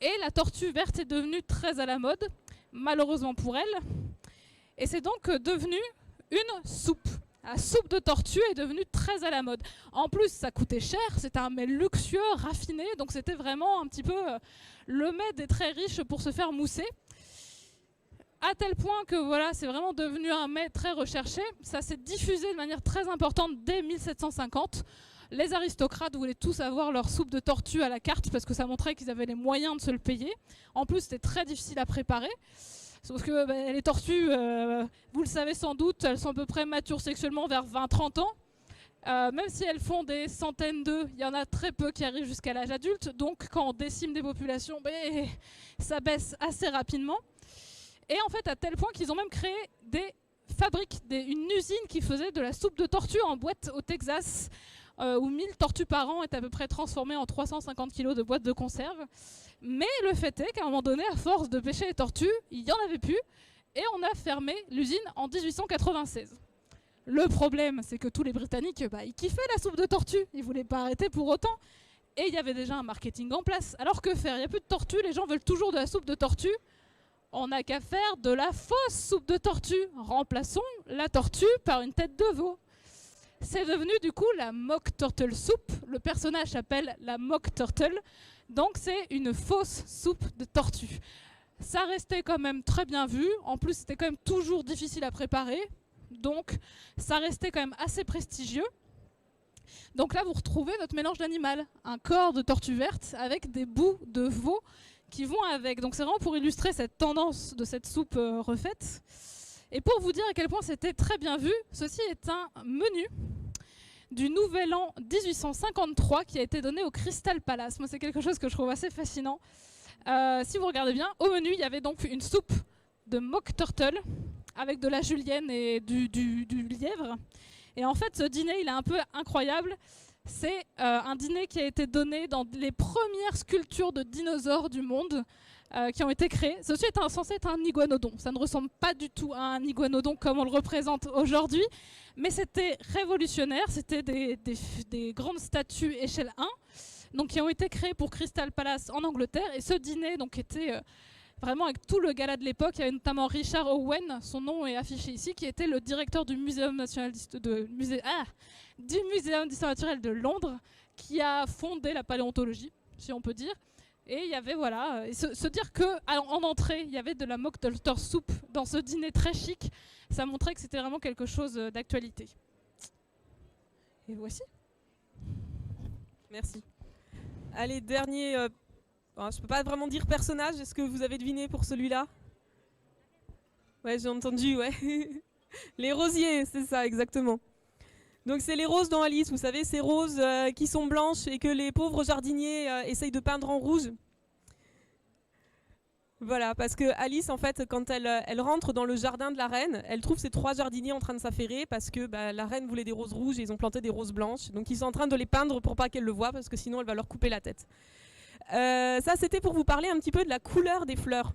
Et la tortue verte est devenue très à la mode, malheureusement pour elle. Et c'est donc devenu une soupe. La soupe de tortue est devenue très à la mode. En plus, ça coûtait cher, c'était un mets luxueux, raffiné, donc c'était vraiment un petit peu le mets des très riches pour se faire mousser. À tel point que voilà, c'est vraiment devenu un mets très recherché. Ça s'est diffusé de manière très importante dès 1750. Les aristocrates voulaient tous avoir leur soupe de tortue à la carte parce que ça montrait qu'ils avaient les moyens de se le payer. En plus, c'était très difficile à préparer. Sauf que les tortues, vous le savez sans doute, elles sont à peu près matures sexuellement vers 20-30 ans. Même si elles font des centaines d'œufs, il y en a très peu qui arrivent jusqu'à l'âge adulte. Donc quand on décime des populations, ça baisse assez rapidement. Et en fait, à tel point qu'ils ont même créé des fabriques, une usine qui faisait de la soupe de tortue en boîte au Texas, où 1000 tortues par an étaient à peu près transformées en 350 kg de boîtes de conserve. Mais le fait est qu'à un moment donné, à force de pêcher les tortues, il n'y en avait plus, et on a fermé l'usine en 1896. Le problème, c'est que tous les Britanniques, ils kiffaient la soupe de tortue, ils ne voulaient pas arrêter pour autant, et il y avait déjà un marketing en place. Alors que faire? Il n'y a plus de tortue, les gens veulent toujours de la soupe de tortue. On n'a qu'à faire de la fausse soupe de tortue. Remplaçons la tortue par une tête de veau. C'est devenu du coup la Mock Turtle Soup. Le personnage s'appelle la Mock Turtle. Donc c'est une fausse soupe de tortue. Ça restait quand même très bien vu. En plus, c'était quand même toujours difficile à préparer. Donc ça restait quand même assez prestigieux. Donc là, vous retrouvez notre mélange d'animal. Un corps de tortue verte avec des bouts de veau qui vont avec. Donc c'est vraiment pour illustrer cette tendance de cette soupe refaite. Et pour vous dire à quel point c'était très bien vu, ceci est un menu du Nouvel An 1853 qui a été donné au Crystal Palace. Moi, c'est quelque chose que je trouve assez fascinant. Si vous regardez bien, au menu, il y avait donc une soupe de mock turtle avec de la julienne et du lièvre. Et en fait, ce dîner, il est un peu incroyable. C'est un dîner qui a été donné dans les premières sculptures de dinosaures du monde qui ont été créées. Ceci est censé être un iguanodon. Ça ne ressemble pas du tout à un iguanodon comme on le représente aujourd'hui, mais c'était révolutionnaire. C'était des grandes statues échelle 1 donc, qui ont été créées pour Crystal Palace en Angleterre. Et ce dîner donc, était vraiment avec tout le gala de l'époque. Il y avait notamment Richard Owen, son nom est affiché ici, qui était le directeur du Muséum national du Muséum d'histoire naturelle de Londres, qui a fondé la paléontologie, si on peut dire. Et il y avait, voilà, et se dire qu'en entrée, il y avait de la mock turtle soup dans ce dîner très chic, ça montrait que c'était vraiment quelque chose d'actualité. Et voici. Merci. Allez, dernier... je ne peux pas vraiment dire personnage, est-ce que vous avez deviné pour celui-là? Ouais, j'ai entendu, ouais. Les rosiers, c'est ça, exactement. Donc c'est les roses dans Alice, vous savez, ces roses qui sont blanches et que les pauvres jardiniers essayent de peindre en rouge. Voilà, parce que Alice, en fait, quand elle rentre dans le jardin de la reine, elle trouve ces 3 jardiniers en train de s'affairer parce que la reine voulait des roses rouges et ils ont planté des roses blanches. Donc ils sont en train de les peindre pour pas qu'elle le voie parce que sinon elle va leur couper la tête. Ça, c'était pour vous parler un petit peu de la couleur des fleurs.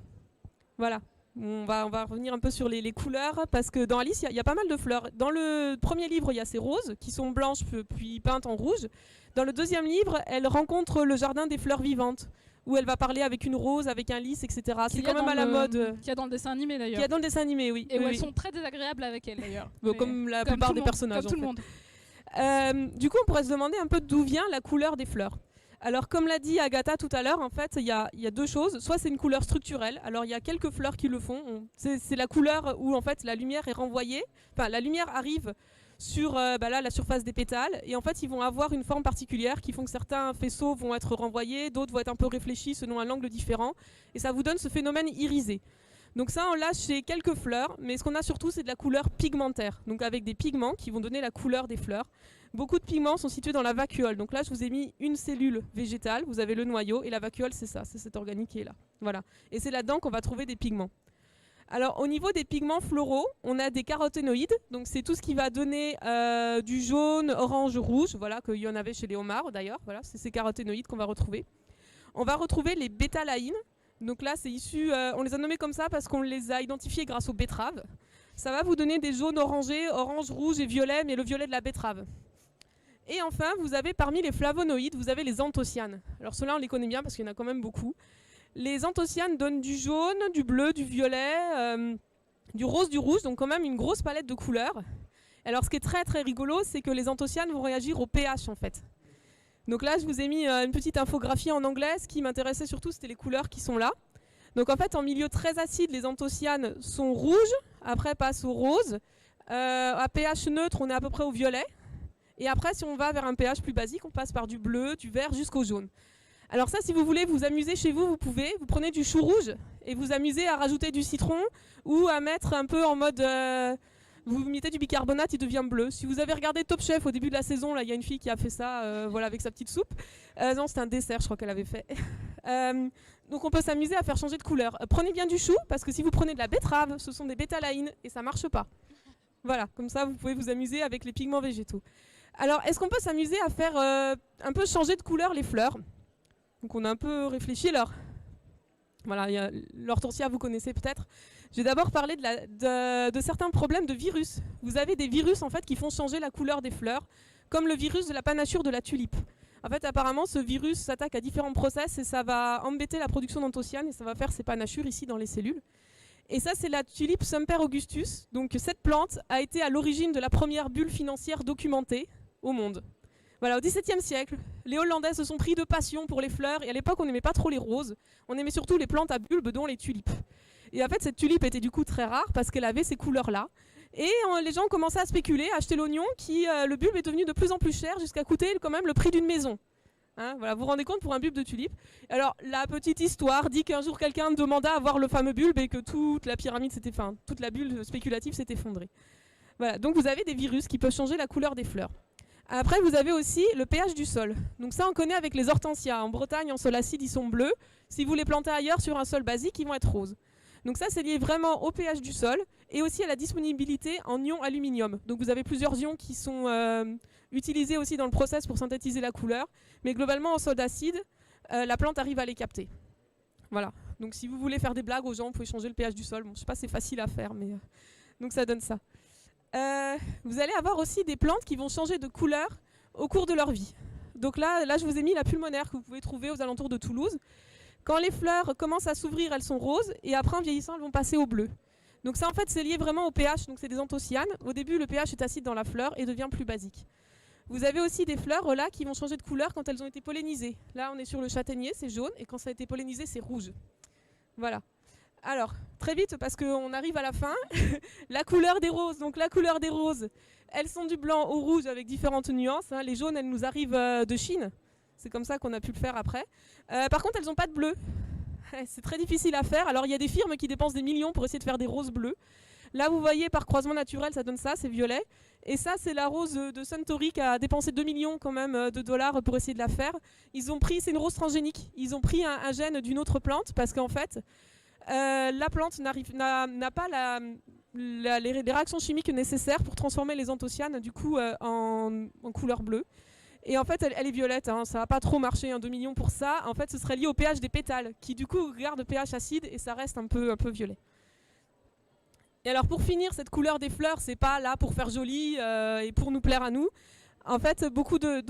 Voilà. On va revenir un peu sur les couleurs parce que dans Alice, il y a pas mal de fleurs. Dans le premier livre, il y a ces roses qui sont blanches puis peintes en rouge. Dans le deuxième livre, elle rencontre le jardin des fleurs vivantes où elle va parler avec une rose, avec un lys, etc. C'est quand même à la mode. Qu'il y a dans le dessin animé d'ailleurs. Qu'il y a dans le dessin animé, oui. Et où oui, elles sont très désagréables avec elle d'ailleurs. Comme la plupart des personnages. Comme tout le monde. Du coup, on pourrait se demander un peu d'où vient la couleur des fleurs. Alors, comme l'a dit Agatha tout à l'heure, en fait, il y a 2 choses. Soit c'est une couleur structurelle. Alors, il y a quelques fleurs qui le font. C'est la couleur où, en fait, la lumière est renvoyée. Enfin, la lumière arrive sur là, la surface des pétales. Et en fait, ils vont avoir une forme particulière qui font que certains faisceaux vont être renvoyés, d'autres vont être un peu réfléchis selon un angle différent. Et ça vous donne ce phénomène irisé. Donc ça, on l'a chez quelques fleurs. Mais ce qu'on a surtout, c'est de la couleur pigmentaire. Donc avec des pigments qui vont donner la couleur des fleurs. Beaucoup de pigments sont situés dans la vacuole. Donc là, je vous ai mis une cellule végétale. Vous avez le noyau et la vacuole, c'est ça, c'est cet organique qui est là. Voilà. Et c'est là-dedans qu'on va trouver des pigments. Alors, au niveau des pigments floraux, on a des caroténoïdes. Donc c'est tout ce qui va donner du jaune, orange, rouge. Voilà, qu'il y en avait chez les homards d'ailleurs. Voilà, c'est ces caroténoïdes qu'on va retrouver. On va retrouver les bétalaïnes. Donc là, c'est issu, on les a nommés comme ça parce qu'on les a identifiés grâce aux betteraves. Ça va vous donner des jaunes orangés, orange, rouge et violet, mais le violet de la betterave. Et enfin, vous avez parmi les flavonoïdes, vous avez les anthocyanes. Alors ceux-là, on les connaît bien parce qu'il y en a quand même beaucoup. Les anthocyanes donnent du jaune, du bleu, du violet, du rose, du rouge, donc quand même une grosse palette de couleurs. Alors ce qui est très très rigolo, c'est que les anthocyanes vont réagir au pH en fait. Donc là, je vous ai mis une petite infographie en anglais. Ce qui m'intéressait surtout, c'était les couleurs qui sont là. Donc en fait, en milieu très acide, les anthocyanes sont rouges, après passent au rose. À pH neutre, on est à peu près au violet. Et après, si on va vers un pH plus basique, on passe par du bleu, du vert jusqu'au jaune. Alors ça, si vous voulez vous amuser chez vous, vous pouvez. Vous prenez du chou rouge et vous amusez à rajouter du citron ou à mettre un peu en mode... vous mettez du bicarbonate, il devient bleu. Si vous avez regardé Top Chef au début de la saison, il y a une fille qui a fait ça voilà, avec sa petite soupe. Non, c'était un dessert, je crois qu'elle avait fait. Donc on peut s'amuser à faire changer de couleur. Prenez bien du chou, parce que si vous prenez de la betterave, ce sont des bétalaïnes et ça ne marche pas. Voilà, comme ça vous pouvez vous amuser avec les pigments végétaux. Alors, est-ce qu'on peut s'amuser à faire un peu changer de couleur les fleurs? Donc on a un peu réfléchi. Alors, voilà, l'hortensia, vous connaissez peut-être. Je vais d'abord parler de certains problèmes de virus. Vous avez des virus en fait qui font changer la couleur des fleurs, comme le virus de la panachure de la tulipe. En fait, apparemment, ce virus s'attaque à différents process et ça va embêter la production d'anthocyanes et ça va faire ces panachures ici dans les cellules. Et ça, c'est la tulipe Semper Augustus. Donc cette plante a été à l'origine de la première bulle financière documentée au monde. Voilà, au XVIIe siècle, les Hollandais se sont pris de passion pour les fleurs et à l'époque, on n'aimait pas trop les roses. On aimait surtout les plantes à bulbes, dont les tulipes. Et en fait, cette tulipe était du coup très rare parce qu'elle avait ces couleurs-là. Et les gens commençaient à spéculer, à acheter l'oignon, le bulbe est devenu de plus en plus cher jusqu'à coûter quand même le prix d'une maison. Hein, voilà, vous vous rendez compte pour un bulbe de tulipe. Alors la petite histoire dit qu'un jour quelqu'un demanda à voir le fameux bulbe et que toute la pyramide toute la bulle spéculative s'est effondrée. Voilà, donc vous avez des virus qui peuvent changer la couleur des fleurs. Après vous avez aussi le pH du sol. Donc ça on connaît avec les hortensias. En Bretagne en sol acide ils sont bleus. Si vous les plantez ailleurs sur un sol basique ils vont être roses. Donc ça c'est lié vraiment au pH du sol et aussi à la disponibilité en ions aluminium. Donc vous avez plusieurs ions qui sont utilisés aussi dans le process pour synthétiser la couleur. Mais globalement en sol acide, la plante arrive à les capter. Voilà. Donc si vous voulez faire des blagues aux gens, vous pouvez changer le pH du sol. Bon, je sais pas, c'est facile à faire, mais donc ça donne ça. Vous allez avoir aussi des plantes qui vont changer de couleur au cours de leur vie. Donc là, je vous ai mis la pulmonaire que vous pouvez trouver aux alentours de Toulouse. Quand les fleurs commencent à s'ouvrir, elles sont roses et après en vieillissant, elles vont passer au bleu. Donc ça en fait c'est lié vraiment au pH, donc c'est des anthocyanes. Au début le pH est acide dans la fleur et devient plus basique. Vous avez aussi des fleurs là qui vont changer de couleur quand elles ont été pollinisées. Là on est sur le châtaignier, c'est jaune et quand ça a été pollinisé c'est rouge. Voilà. Alors, très vite parce qu'on arrive à la fin, la couleur des roses. Donc la couleur des roses, elles sont du blanc au rouge avec différentes nuances. Hein. Les jaunes, elles nous arrivent de Chine. C'est comme ça qu'on a pu le faire après. Par contre, elles n'ont pas de bleu. C'est très difficile à faire. Alors il y a des firmes qui dépensent des millions pour essayer de faire des roses bleues. Là, vous voyez, par croisement naturel, ça donne ça, c'est violet. Et ça, c'est la rose de Suntory qui a dépensé 2 millions quand même de dollars pour essayer de la faire. Ils ont pris, c'est une rose transgénique. Ils ont pris un gène d'une autre plante parce qu'en fait, la plante n'a pas les réactions chimiques nécessaires pour transformer les anthocyanes du coup en couleur bleue. Et en fait, elle est violette, hein, ça va pas trop marcher, 2 millions pour ça. En fait, ce serait lié au pH des pétales, qui du coup garde pH acide et ça reste un peu violet. Et alors pour finir, cette couleur des fleurs, c'est pas là pour faire joli et pour nous plaire à nous. En fait, beaucoup de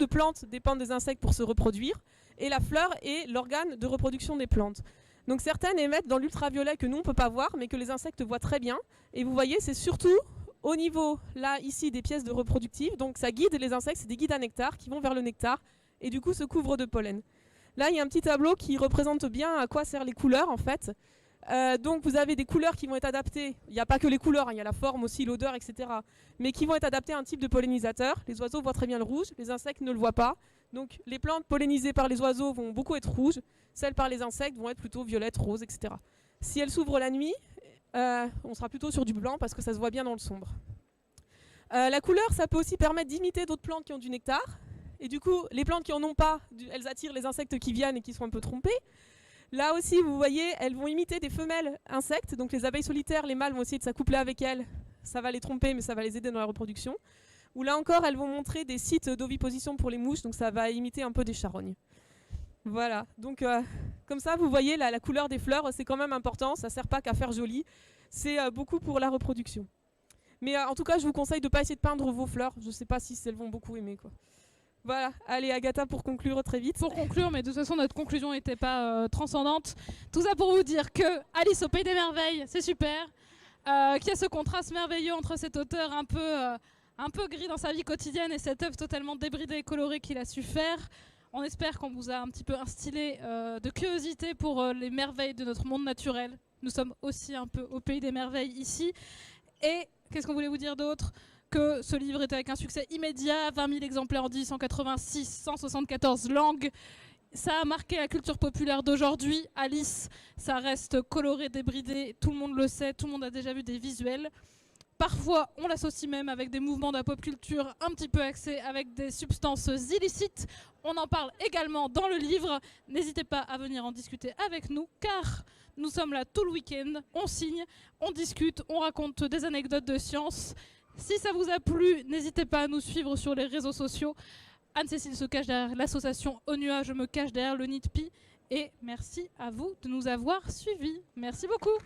plantes dépendent des insectes pour se reproduire. Et la fleur est l'organe de reproduction des plantes. Donc certaines émettent dans l'ultraviolet que nous on ne peut pas voir, mais que les insectes voient très bien. Et vous voyez, c'est surtout au niveau, là, ici, des pièces de reproductives. Donc ça guide les insectes, c'est des guides à nectar qui vont vers le nectar et du coup se couvrent de pollen. Là, il y a un petit tableau qui représente bien à quoi servent les couleurs en fait. Donc vous avez des couleurs qui vont être adaptées, il n'y a pas que les couleurs, il y a la forme aussi, l'odeur, etc. Mais qui vont être adaptées à un type de pollinisateur. Les oiseaux voient très bien le rouge, les insectes ne le voient pas. Donc les plantes pollinisées par les oiseaux vont beaucoup être rouges, celles par les insectes vont être plutôt violettes, roses, etc. Si elles s'ouvrent la nuit, on sera plutôt sur du blanc parce que ça se voit bien dans le sombre. La couleur, ça peut aussi permettre d'imiter d'autres plantes qui ont du nectar. Et du coup, les plantes qui n'en ont pas, elles attirent les insectes qui viennent et qui sont un peu trompés. Là aussi, vous voyez, elles vont imiter des femelles insectes. Donc les abeilles solitaires, les mâles vont essayer de s'accoupler avec elles. Ça va les tromper, mais ça va les aider dans la reproduction. Ou là encore, elles vont montrer des sites d'oviposition pour les mouches. Donc ça va imiter un peu des charognes. Voilà. Donc comme ça, vous voyez, la couleur des fleurs, c'est quand même important. Ça ne sert pas qu'à faire joli. C'est beaucoup pour la reproduction. Mais en tout cas, je vous conseille de ne pas essayer de peindre vos fleurs. Je ne sais pas si elles vont beaucoup aimer, quoi. Voilà, allez Agatha pour conclure très vite. Pour conclure, mais de toute façon notre conclusion n'était pas transcendante. Tout ça pour vous dire que Alice au Pays des Merveilles, c'est super. Qu'il y a ce contraste merveilleux entre cet auteur un peu gris dans sa vie quotidienne et cette œuvre totalement débridée et colorée qu'il a su faire. On espère qu'on vous a un petit peu instillé de curiosité pour les merveilles de notre monde naturel. Nous sommes aussi un peu au Pays des Merveilles ici. Et qu'est-ce qu'on voulait vous dire d'autre ? Que ce livre est avec un succès immédiat, 20 000 exemplaires en 1886, 174 langues. Ça a marqué la culture populaire d'aujourd'hui. Alice, ça reste coloré, débridé, tout le monde le sait, tout le monde a déjà vu des visuels. Parfois, on l'associe même avec des mouvements de la pop culture un petit peu axés avec des substances illicites. On en parle également dans le livre. N'hésitez pas à venir en discuter avec nous, car nous sommes là tout le week-end. On signe, on discute, on raconte des anecdotes de science. Si ça vous a plu, n'hésitez pas à nous suivre sur les réseaux sociaux. Anne-Cécile se cache derrière l'association Au Nuage, je me cache derrière le NIDPI. Et merci à vous de nous avoir suivis. Merci beaucoup.